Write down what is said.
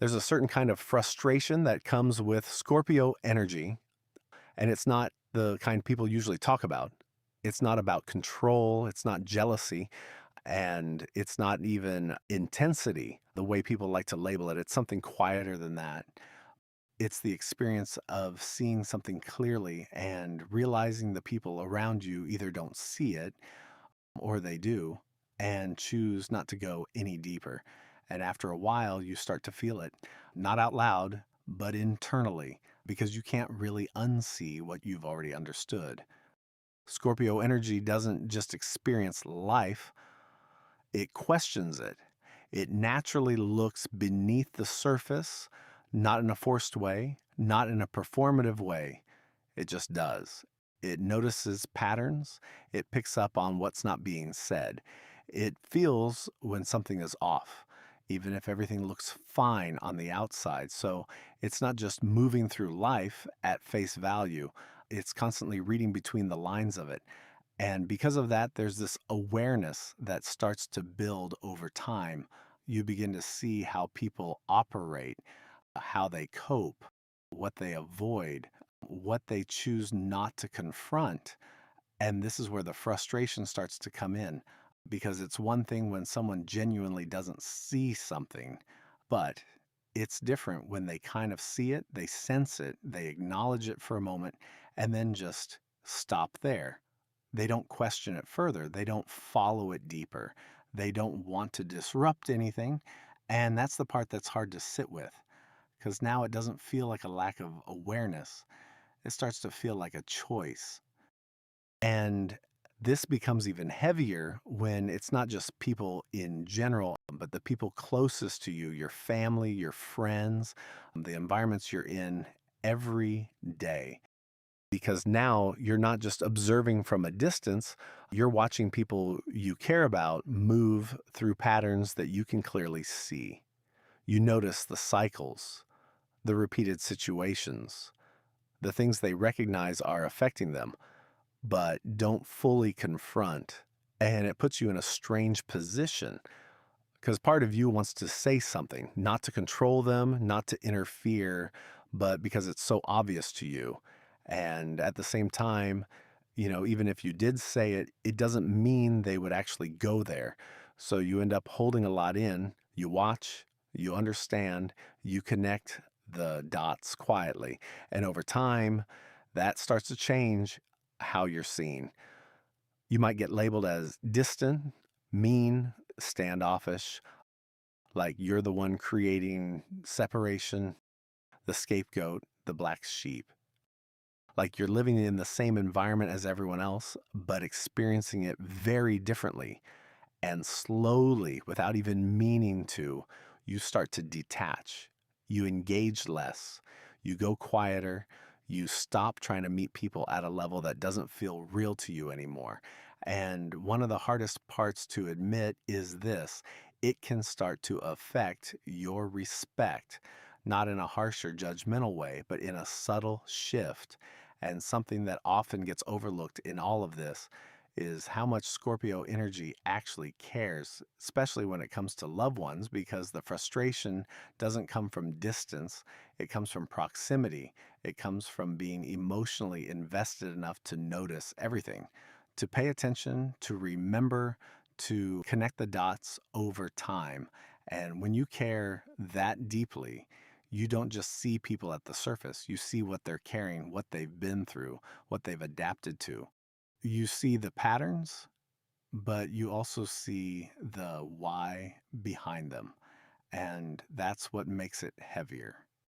There's a certain kind of frustration that comes with Scorpio energy, and it's not the kind people usually talk about. It's not about control, it's not jealousy, and it's not even intensity, the way people like to label it. It's something quieter than that. It's the experience of seeing something clearly and realizing the people around you either don't see it or they do and choose not to go any deeper. And after a while, you start to feel it, not out loud, but internally, because you can't really unsee what you've already understood. Scorpio energy doesn't just experience life, it questions it. It naturally looks beneath the surface, not in a forced way, not in a performative way. It just does. It notices patterns. It picks up on what's not being said. It feels when something is off, even if everything looks fine on the outside. So it's not just moving through life at face value, it's constantly reading between the lines of it. And because of that, there's this awareness that starts to build over time. You begin to see how people operate, how they cope, what they avoid, what they choose not to confront. And this is where the frustration starts to come in because it's one thing when someone genuinely doesn't see something, but it's different when they kind of see it, they sense it, they acknowledge it for a moment, and then just stop there. They don't question it further, they don't follow it deeper, they don't want to disrupt anything. And that's the part that's hard to sit with because now it doesn't feel like a lack of awareness. It starts to feel like a choice. And this becomes even heavier when it's not just people in general, but the people closest to you, your family, your friends, the environments you're in every day. Because now you're not just observing from a distance, you're watching people you care about move through patterns that you can clearly see. You notice the cycles, the repeated situations, the things they recognize are affecting them, but don't fully confront. And it puts you in a strange position because part of you wants to say something, not to control them, not to interfere, but because it's so obvious to you. And at the same time, even if you did say it, it doesn't mean they would actually go there. So you end up holding a lot in. You watch, you understand, you connect the dots quietly. And over time, that starts to change how you're seen. You might get labeled as distant, mean, standoffish, like you're the one creating separation, the scapegoat, the black sheep. Like you're living in the same environment as everyone else, but experiencing it very differently. And slowly, without even meaning to, you start to detach. You engage less. You go quieter. You stop trying to meet people at a level that doesn't feel real to you anymore. And one of the hardest parts to admit is this: it can start to affect your respect, not in a harsh or judgmental way, but in a subtle shift. And something that often gets overlooked in all of this is how much Scorpio energy actually cares, especially when it comes to loved ones, because the frustration doesn't come from distance, it comes from proximity. It comes from being emotionally invested enough to notice everything, to pay attention, to remember, to connect the dots over time. And when you care that deeply, you don't just see people at the surface. You see what they're carrying, what they've been through, what they've adapted to. You see the patterns, but you also see the why behind them. And that's what makes it heavier.